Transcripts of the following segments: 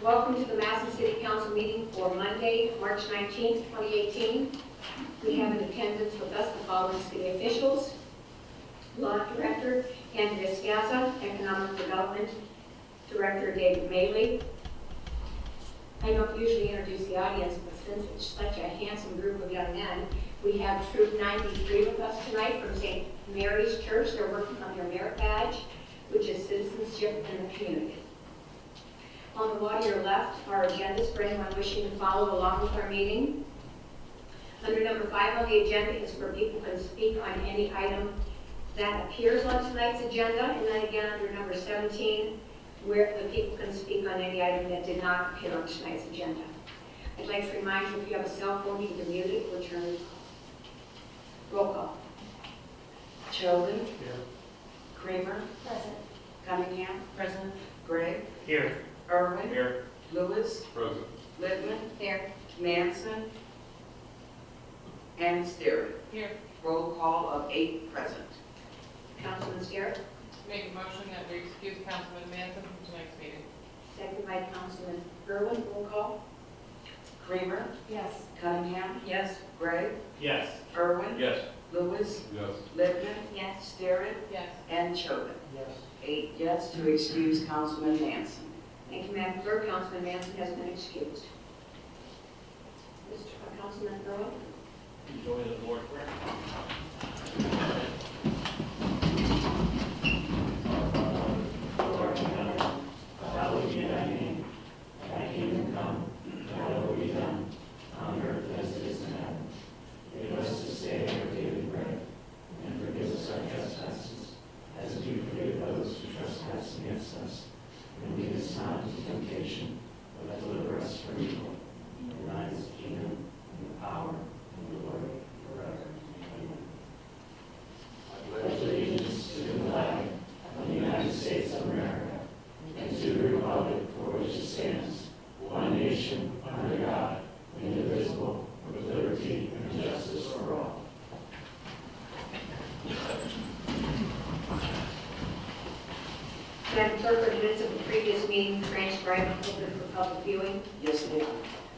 Welcome to the Madison City Council meeting for Monday, March 19th, 2018. We have in attendance with us the following city officials: Law Director Andrea Sciazza, Economic Development Director David Maley. I don't usually introduce the audience, but since it's such a handsome group of young men, we have Troop 93 with us tonight from St. Mary's Church. They're working on their merit badge, which is citizenship in the community. On the wall to your left are agendas for anyone wishing to follow along with our meeting. Under number 5 on the agenda is where people can speak on any item that appears on tonight's agenda, and then again under number 17, where the people can speak on any item that did not appear on tonight's agenda. I'd like to remind you, if you have a cell phone, you can mute it or turn it off. Roll call. Chauvin. Here. Kramer. Present. Cunningham. Present. Gray. Here. Irwin. Here. Lewis. Present. Littman. Here. Manson. And Sterrett. Here. Roll call of 8 present. Councilman Sterrett, Make a motion that we excuse Councilman Manson from tonight's meeting. second by Councilman Irwin. Roll call. Kramer. Yes. Cunningham. Yes. Gray. Yes. Irwin. Yes. Lewis. Yes. Littman. Yes. Sterrett. Yes. And Chauvin. Yes. 8 yes to excuse Councilman Manson. Thank you, Madam Clerk. Councilman Manson has been excused. Councilman Irwin. Enjoy the Lord prayer. Hallowed be thy name, thy kingdom come, thy will be done, on earth as it is in heaven. Give us this day our daily bread, and forgive us our trespasses, as we forgive those who trespass against us. And lead us not into temptation, but deliver us from evil. For thine is the kingdom, and the power, and the glory, forever. Amen. I pledge allegiance to the flag of the United States of America, and to the republic for which it stands, one nation, under God, indivisible, with liberty and justice for all. Madam Clerk, are the minutes of the previous meeting transcribed and open for public viewing? Yes, they are.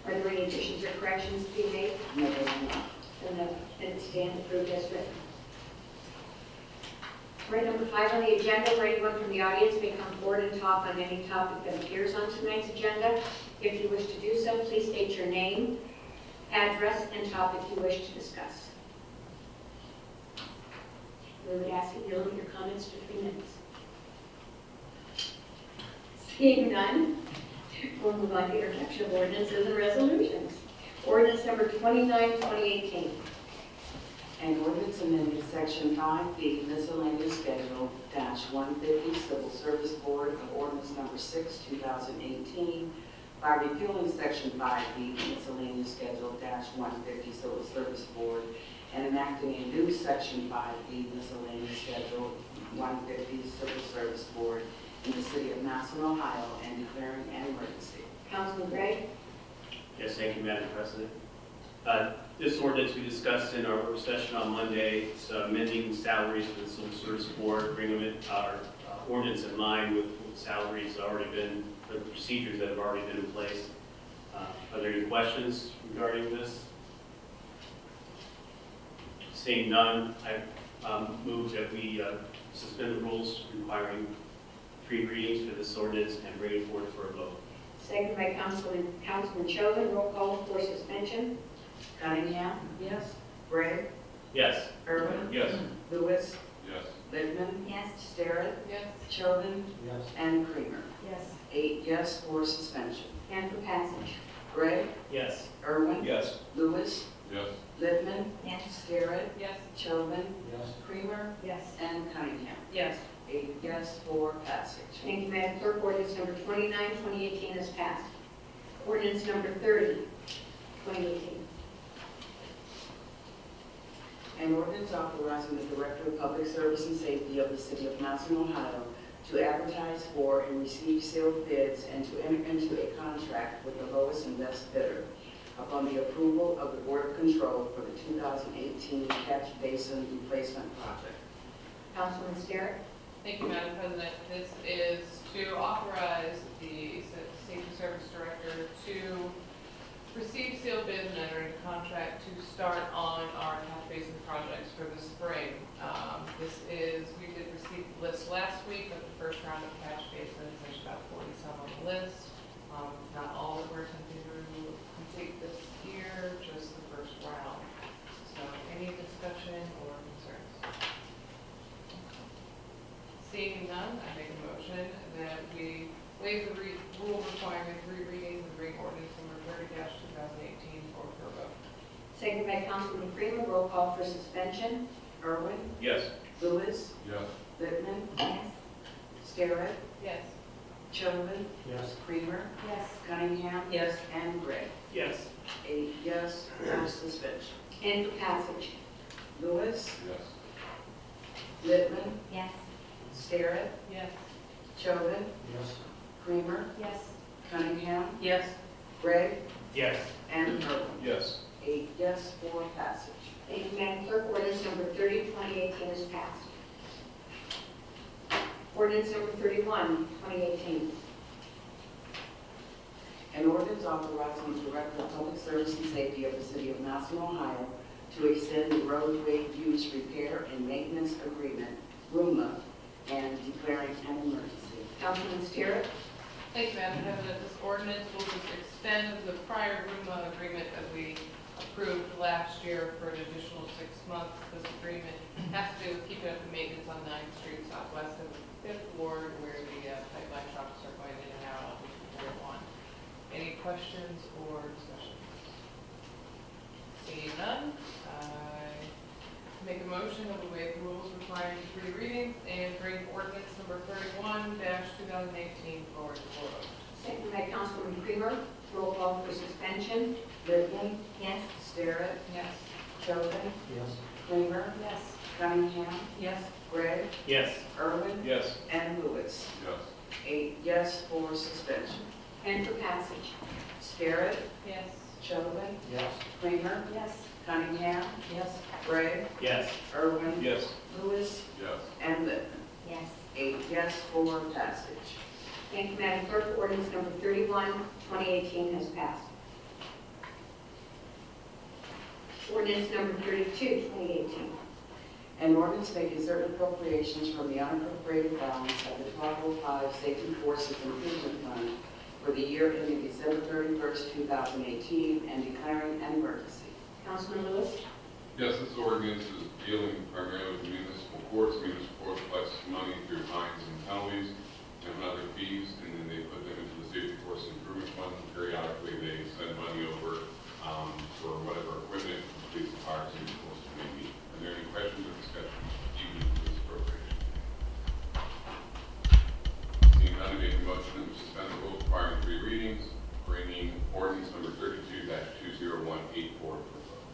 Are there any additions or corrections to be made? No, they are not. Then the minutes stand approved as written. Right, number 5 on the agenda, where anyone from the audience may come forward and talk on any topic that appears on tonight's agenda. If you wish to do so, please state your name, address, and topic you wish to discuss. We would ask that you limit your comments to 3 minutes. Seeing none, we'll move on to introduction of ordinances and resolutions. Ordinance number 29, 2018. An ordinance amending section 5B miscellaneous schedule -150 Civil Service Board of Ordinance number 6, 2018 by repealing section 5B miscellaneous schedule -150 Civil Service Board and enacting a new section 5B miscellaneous schedule 150 Civil Service Board in the city of Madison, Ohio, and declaring an emergency. Councilman Gray. Yes, thank you, Madam President. This ordinance we discussed in our work session on Monday. It's amending salaries for the Civil Service Board, bringing our ordinance in line with salaries that already been, the procedures that have already been in place. Are there any questions regarding this? Seeing none, I move that we suspend the rules requiring 3 readings for this ordinance and bring it forward for a vote. Second by Councilman Chauvin. Roll call for suspension. Cunningham. Yes. Gray. Yes. Irwin. Yes. Lewis. Yes. Littman. Yes. Sterrett. Yes. Chauvin. Yes. And Kramer. Yes. 8 yes for suspension. And for passage. Gray. Yes. Irwin. Yes. Lewis. Yes. Littman. Yes. Yes. Sterrett. Chauvin. Yes. Kramer. Yes. And Cunningham. Yes. 8 yes for passage. Thank you, Madam Clerk. Ordinance number 29, 2018 is passed. Ordinance number 30, 2018. An ordinance authorizing the Director of Public Service and Safety of the City of Madison, Ohio, to advertise for and receive sealed bids and to enter into a contract with the lowest and best bidder upon the approval of the Board of Control for the 2018 Catch Basin Replacement Project. Councilman Sterrett. Thank you, Madam President. This is to authorize the Safety Service Director receive sealed bids and enter into contract to start on our catch basin projects for the spring. We did receive the list last week of the first round of catch basins. There's about 40 some on the list. Not all that we're attempting to complete this year, just the first round. So any discussion or concerns? Seeing none, I make a motion that we waive the rule requiring 3 readings and bring ordinance number 30-2018 forward for a vote. Second by Councilman Freeman. Roll call for suspension. Irwin, Yes. Lewis, Yes. Littman, Yes. Starrett, Yes. Choven, Yes. Creamer, Yes. Cunningham. Yes. And Gray. Yes. 8 yes, 4 suspension. And for passage. Lewis, Yes. Littman, Yes. Starrett, Yes. Choven, Yes. Creamer, Yes. Cunningham, Yes. Gray, Yes. and Irwin. Yes. 8 yes, 4 passage. Thank you, Madam Clerk. Ordinance number 30, 2018 is passed. Ordinance number 31, 2018. An ordinance authorizing the Director of Public Service and Safety of the City of Massillon, Ohio, to extend the roadway use repair and maintenance agreement, RUMA, and declaring an emergency. Councilman Starrett. Thank you, Madam President. This ordinance will just extend the prior RUMA agreement that we approved last year for an additional 6 months. This agreement has to do with keeping up the maintenance on 9th Street southwest of 5th Ward where the pipeline trucks are going in and out of Ward 1. Any questions or discussions? Seeing none, I make a motion that we waive the rules requiring 3 readings and bring ordinance number 31-2018 forward for vote. Second by Councilman Creamer. Roll call for suspension. Littman, Yes. Starrett, Yes. Choven, Yes. Creamer, Yes. Cunningham, Yes. Gray, Yes. Irwin, Yes. and Lewis. Yes. 8 yes, 4 suspension. And for passage. Starrett, Yes. Choven, Yes. Creamer, Yes. Cunningham, Yes. Gray, Yes. Irwin, Yes. Lewis, Yes. and Littman. Yes. 8 yes, 4 passage. Thank you, Madam Clerk. Ordinance number 31, 2018 has passed. Ordinance number 32, 2018. An ordinance making certain appropriations from the unappropriated balance of the 1205 Safety Forces Improvement Fund for the year ending December 31st, 2018, and declaring an emergency. Councilman Lewis. Yes, this ordinance is dealing primarily with municipal courts. Municipal courts collects money through fines and penalties and other fees, and then they put them into the Safety Force Improvement Fund. Periodically, they send money over for whatever equipment the police and fire city forces may need. Are there any questions or discussion even for this appropriation? Seeing none, I make a motion that we suspend the rules requiring 3 readings, bringing ordinance number 32-20184 for a vote.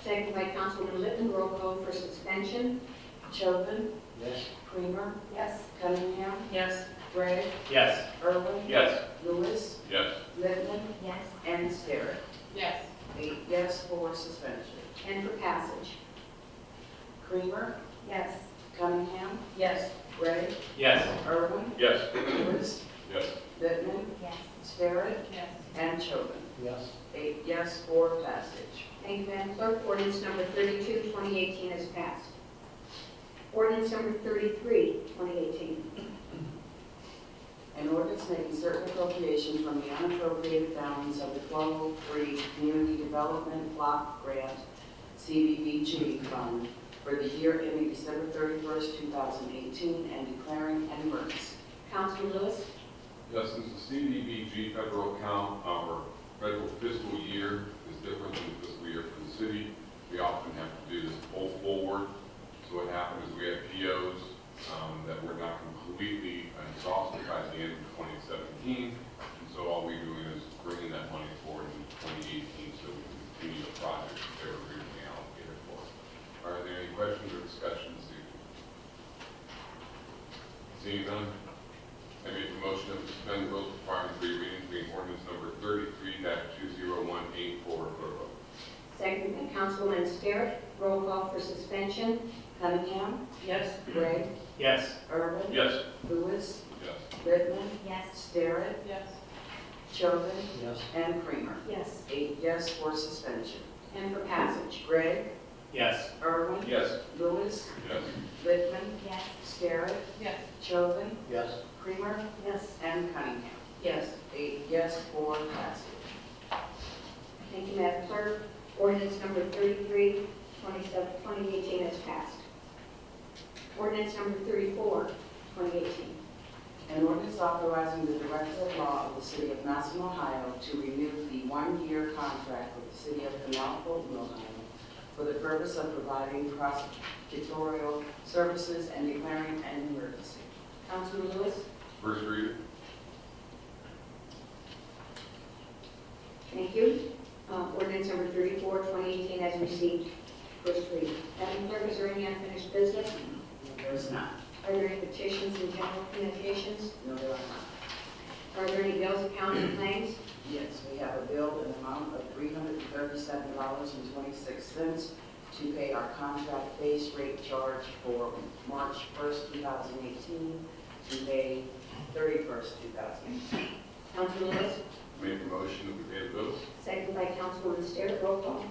Second by Councilman Littman. Roll call for suspension. Choven, Yes. Creamer, Yes. Cunningham, Yes. Gray, Yes. Irwin, Yes. Lewis, Yes. Littman, Yes. and Starrett. Yes. 8 yes, 4 suspension. And for passage. Creamer, Yes. Cunningham, Yes. Gray, Yes. Irwin, Yes. Lewis, Yes. Littman, Yes. Starrett, Yes. and Choven. Yes. 8 yes, 4 passage. Thank you, Madam Clerk. Ordinance number 32, 2018 is passed. Ordinance number 33, 2018. An ordinance making certain appropriations from the unappropriated balance of the 1203 Community Development Block Grant CDBG Fund for the year ending December 31st, 2018, and declaring an emergency. Councilman Lewis. Yes, since the CDBG federal account, our federal fiscal year is different than the fiscal year for the city, we often have to do this pull forward. So what happened is we had POs that were not completely exhausted by the end of 2017. And so all we're doing is bringing that money forward in 2018 so we can continue the project that they were originally allocated for. Are there any questions or discussions this evening? Seeing none, I make a motion to suspend the rules requiring 3 readings, being ordinance number 33-20184 for a vote. Second by Councilman Starrett. Roll call for suspension. Cunningham, Yes. Gray, Yes. Irwin, Yes. Lewis, Yes. Littman, Yes. Starrett, Yes. Chauvin, Yes. and Creamer. Yes. 8 yes for suspension. And for passage. Gregg, Yes. Irwin, Yes. Lewis, Yes. Littman, Yes. Sterrett, Yes. Chauvin, Yes. Creamer, Yes. and Cunningham. Yes. 8 yes for passage. Thank you, Madam Clerk. Ordinance number 33, 2018 has passed. Ordinance number 34, 2018. An ordinance authorizing the Director of Law of the City of Madison, Ohio to renew the one-year contract with the City of Canal, Fulton, Ohio, for the purpose of providing prosecutorial services and declaring an emergency. Councilman Lewis. First reader. Thank you. Ordinance number 34, 2018 has received first reading. Madam Clerk, is there any unfinished business? There is not. Are there any petitions and general communications? No, there are not. Are there any bills, accounts, and claims? Yes, we have a bill in the amount of $337.26 to pay our contract base rate charge for March 1st, 2018 to May 31st, 2018. Councilman Lewis, Make a motion that we pay the bills. second by Councilwoman Sterrett. Roll call.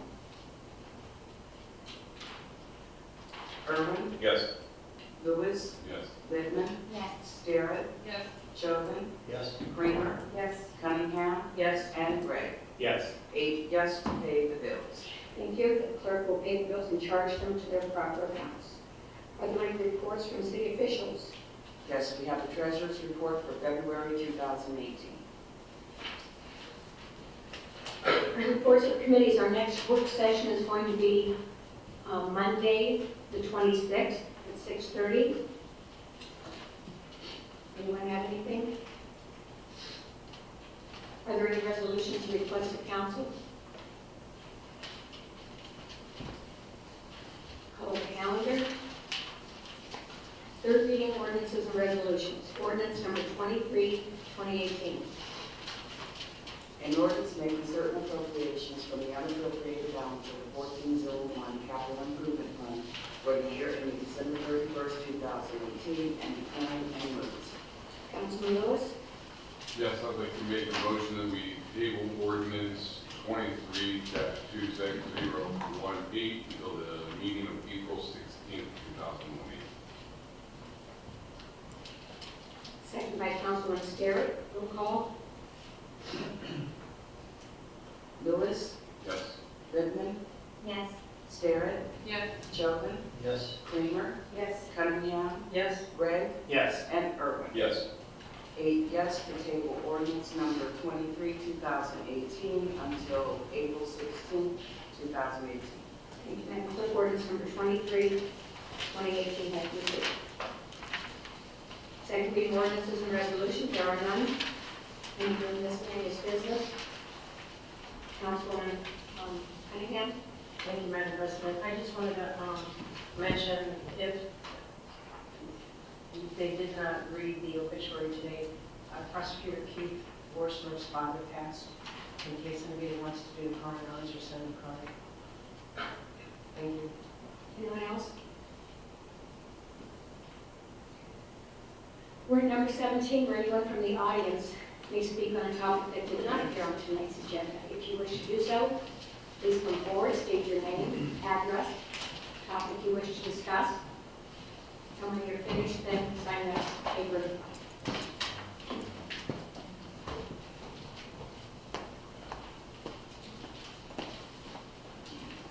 Irwin, Yes. Lewis, Yes. Littman, Yes. Sterrett, Yes. Chauvin, Yes. Creamer, Yes. Cunningham, Yes. and Gregg. Yes. 8 yes to pay the bills. Thank you. The clerk will pay the bills and charge them to their proper accounts. Are there any reports from city officials? Yes, we have the treasurer's report for February 2018. Reports of committees. Our next work session is going to be Monday, the 26th at 6:30. Anyone have anything? Are there any resolutions to request of council? Call the calendar. Third reading ordinances and resolutions. Ordinance number 23, 2018. An ordinance making certain appropriations from the unappropriated balance of the 1401 Capital Improvement Fund for the year ending December 31st, 2018, and declaring an emergency. Councilman Lewis, Yes, I'd like to make a motion that we table ordinance 23-26018 until the meeting of April 16th, 2018. second by Councilman Sterrett. Roll call. Lewis, Yes. Littman, Yes. Sterrett, Yes. Chauvin, Yes. Creamer, Yes. Cunningham, Yes. Gregg, Yes. and Irwin. Yes. 8 yes to table ordinance number 23, 2018 until April 16th, 2018. Thank you, Madam Clerk. Ordinance number 23, 2018 has been approved. Second reading ordinances and resolutions. There are none. Any doing miscellaneous business? Councilwoman Cunningham. Thank you, Madam President. I just wanted to mention, if they did not read the obituary today, Prosecutor Keith Worsner's father passed, in case anybody wants to do coronaries or send a card. Thank you. Anyone else? We're at number 17, where anyone from the audience may speak on a topic that did not appear on tonight's agenda. If you wish to do so, please come forward, state your name, address, topic you wish to discuss. And when you're finished, then sign that paper.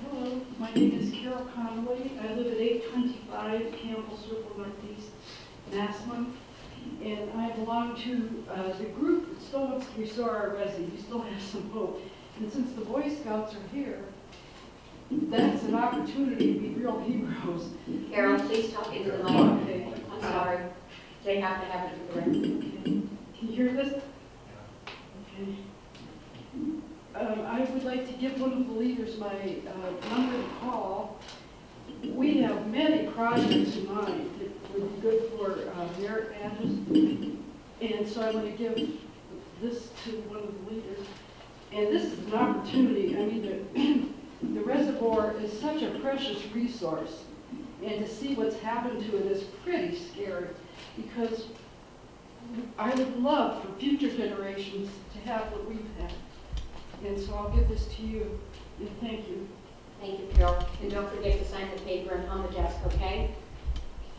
Hello, my name is Carol Conway. I live at 825 Campbell Circle Northeast, Massillon. And I belong to the group that still wants to restore our resi. We still have some hope. And since the Boy Scouts are here, that's an opportunity to be real heroes. Carol, please talk into the mic. I'm sorry. They have to have it for the record. Can you hear this? Okay. I would like to give one of the leaders my number to call. We have many projects in mind that would be good for merit badges. And so I'm going to give this to one of the leaders. And this is an opportunity. I mean, the reservoir is such a precious resource. And to see what's happened to it is pretty scary, because I would love for future generations to have what we've had. And so I'll give this to you, and thank you. Thank you, Carol. And don't forget to sign the paper and on the desk, okay?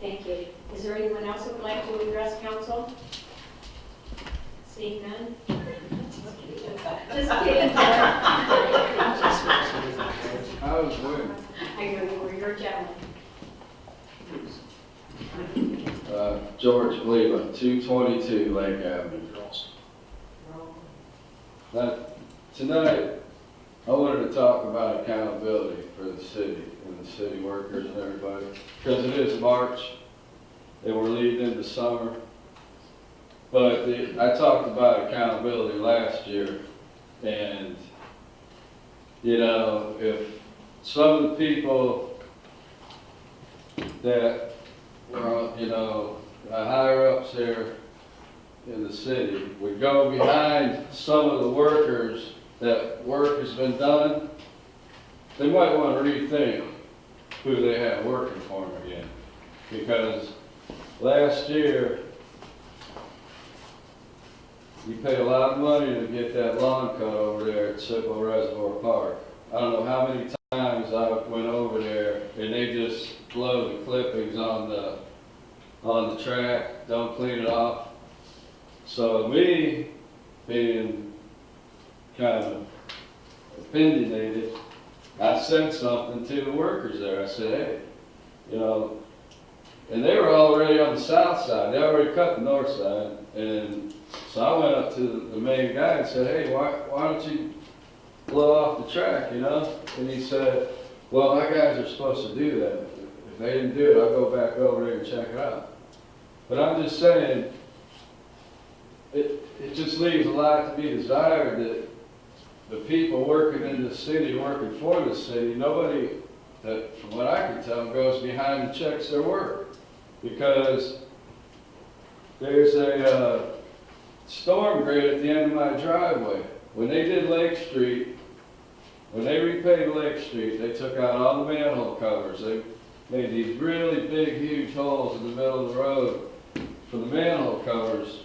Thank you. Is there anyone else who would like to address council? Seeing none? Just kidding. I was waiting. I know you were your gentleman. George Leva, 222 Lake Avenue. Now, tonight, I wanted to talk about accountability for the city and the city workers and everybody, because it is March and we're leading into summer. But I talked about accountability last year, and you know, if some of the people that were, you know, higher ups there in the city would go behind some of the workers that work has been done, they might want to rethink who they have working for them again. Because last year, you paid a lot of money to get that lawn cut over there at Cippo Reservoir Park. I don't know how many times I went over there and they just blow the clippings on the track, don't clean it off. So me, being kind of opinionated, I said something to the workers there. I said, hey, you know, and they were already on the south side. They already cut the north side. And so I went up to the main guy and said, hey, why don't you blow off the track, you know? And he said, well, my guys are supposed to do that. If they didn't do it, I'll go back over there and check it out. But I'm just saying, it just leaves a lot to be desired that the people working in the city, working for the city, nobody, that from what I can tell, goes behind and checks their work. Because there's a storm grate at the end of my driveway. When they did Lake Street, when they repaved Lake Street, they took out all the manhole covers. They made these really big, huge holes in the middle of the road for the manhole covers.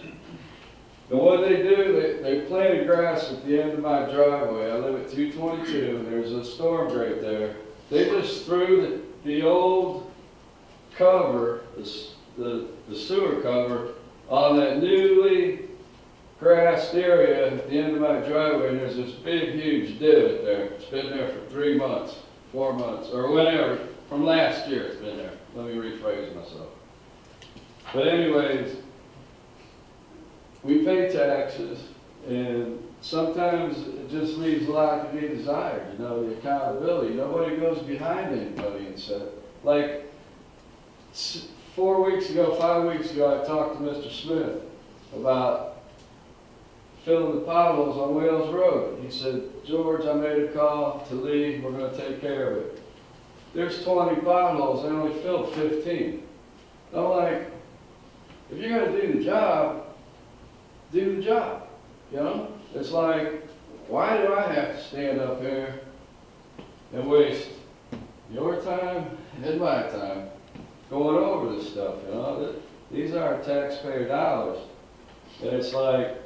And what they do, they planted grass at the end of my driveway. I live at 222, there's a storm grate there. They just threw the old cover, the sewer cover, on that newly grassed area at the end of my driveway, and there's this big, huge divot there. It's been there for 3 months, 4 months, or whenever, from last year it's been there. Let me rephrase myself. But anyways, we pay taxes, and sometimes it just leaves a lot to be desired, you know, the accountability. Nobody goes behind anybody and said, like 4 weeks ago, 5 weeks ago, I talked to Mr. Smith about filling the potholes on Wales Road. He said, George, I made a call to Lee, we're going to take care of it. There's 20 potholes, they only filled 15. I'm like, if you're going to do the job, do the job, you know? It's like, why do I have to stand up here and waste your time and my time going over this stuff, you know? These are taxpayer dollars. And it's like,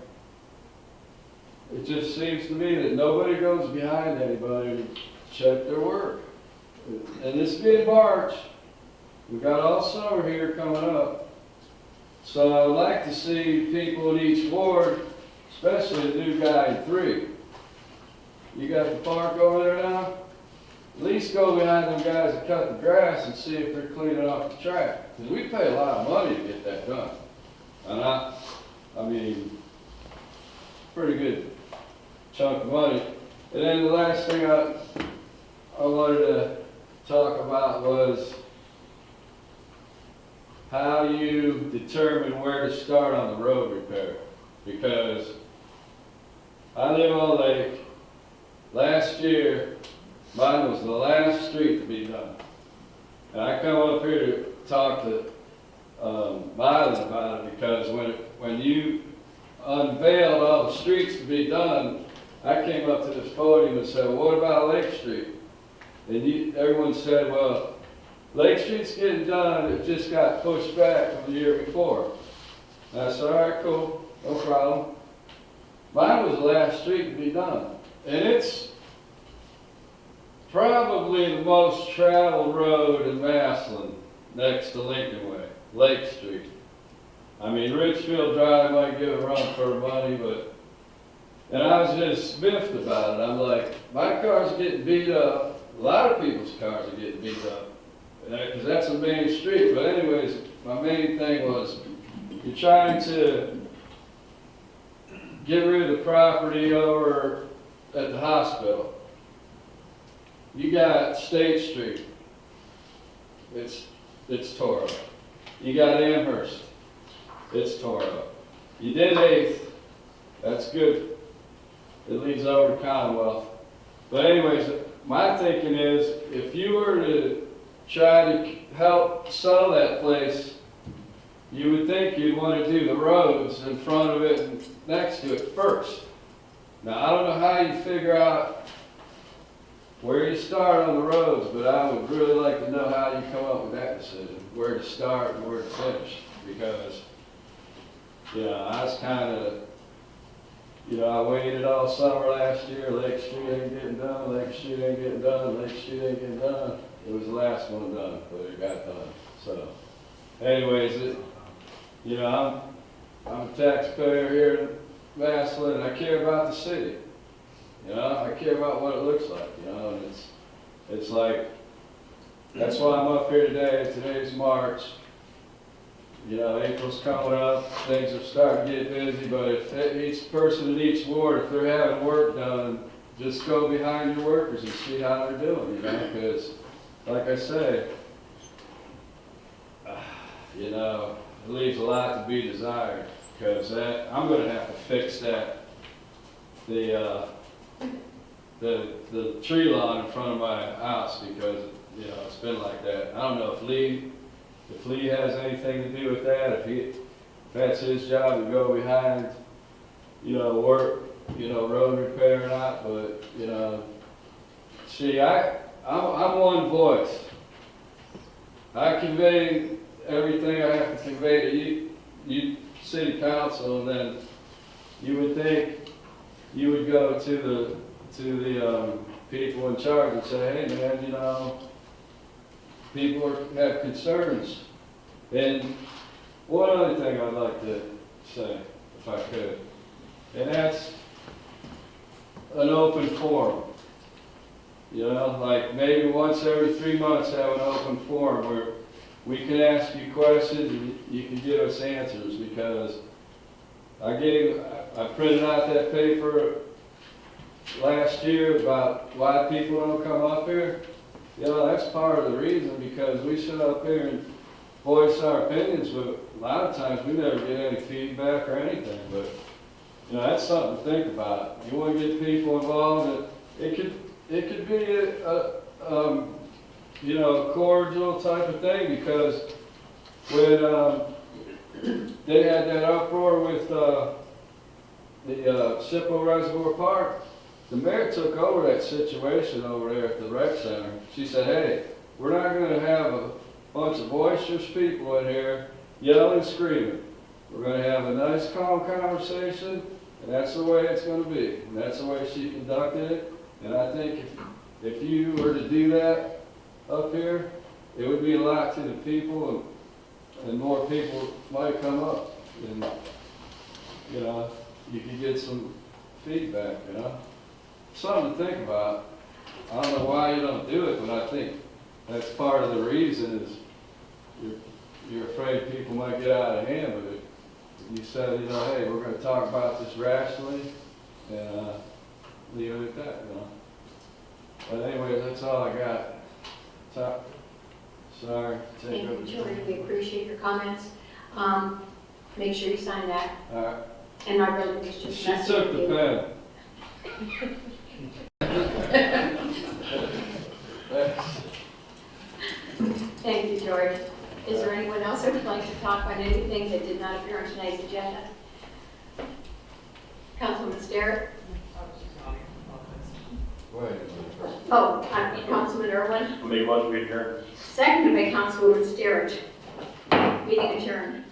it just seems to me that nobody goes behind anybody to check their work. And this being March, we've got all summer here coming up. So I would like to see people in each ward, especially the new guy in 3. You got the park over there now? At least go behind them guys that cut the grass and see if they're cleaning off the track. Because we pay a lot of money to get that done. And I mean, pretty good chunk of money. And then the last thing I wanted to talk about was how you determine where to start on the road repair. Because I live on Lake. Last year, mine was the last street to be done. And I come up here to talk to Mylan about it because when you unveiled all the streets to be done, I came up to this podium and said, well, what about Lake Street? And everyone said, well, Lake Street's getting done, it just got pushed back from the year before. And I said, all right, cool, no problem. Mine was the last street to be done. And it's probably the most traveled road in Massillon, next to Lincoln Way, Lake Street. I mean, Richfield Drive might give a run for the money, but, and I was just miffed about it. I'm like, my car's getting beat up, a lot of people's cars are getting beat up, because that's a main street. But anyways, my main thing was, you're trying to get rid of the property over at the hospital. You got State Street, it's tore up. You got Amherst, it's tore up. You did 8th, that's good. It leads over to Commonwealth. But anyways, my thinking is, if you were to try to help sell that place, you would think you'd want to do the roads in front of it and next to it first. Now, I don't know how you figure out where you start on the roads, but I would really like to know how you come up with that decision, where to start and where to finish. Because, I was kind of, I waited all summer last year, Lake Street ain't getting done, Lake Street ain't getting done, Lake Street ain't getting done. It was the last one done, but it got done. So, anyways, I'm a taxpayer here in Massillon, and I care about the city. I care about what it looks like, and it's like, that's why I'm up here today. Today's March. April's coming up, things are starting to get busy, but if each person in each ward, if they're having work done, just go behind your workers and see how they're doing, because, like I say, it leaves a lot to be desired, because I'm going to have to fix that, the tree lawn in front of my house, because, it's been like that. I don't know if Lee has anything to do with that, if that's his job to go behind, work, road repair or not, but, see, I'm one voice. I convey everything I have to convey to you city council, and then you would think you would go to the people in charge and say, hey man, people have concerns. And one other thing I'd like to say, if I could, and that's an open forum. Like maybe once every 3 months have an open forum where we can ask you questions and you can give us answers, because I printed out that paper last year about why people don't come up here. That's part of the reason, because we sit up here and voice our opinions, but a lot of times we never get any feedback or anything. But that's something to think about. You want to get people involved. It could be a cordial type of thing, because when they had that uproar with the Sippo Reservoir Park, the mayor took over that situation over there at the rec center. She said, hey, we're not going to have a bunch of boisterous people in here yelling and screaming. We're going to have a nice, calm conversation, and that's the way it's going to be. And that's the way she conducted it. And I think if you were to do that up here, it would be a lot to the people, and more people might come up. And, you could get some feedback, Something to think about. I don't know why you don't do it, but I think that's part of the reason is you're afraid people might get out of hand. But if you said, hey, we're going to talk about this rationally, and leave it at that, But anyway, that's all I got. Sorry. Thank you, George. We appreciate your comments. Make sure you sign that. All right. And our brother was just She messing took with the you. pen. Thank you, George. Is there anyone else who would like to talk on anything that did not appear on tonight's agenda? Councilman Starrett? Oh, Councilman Irwin? I'll make a motion to adjourn. Seconded by Councilwoman Starrett. Meeting adjourned.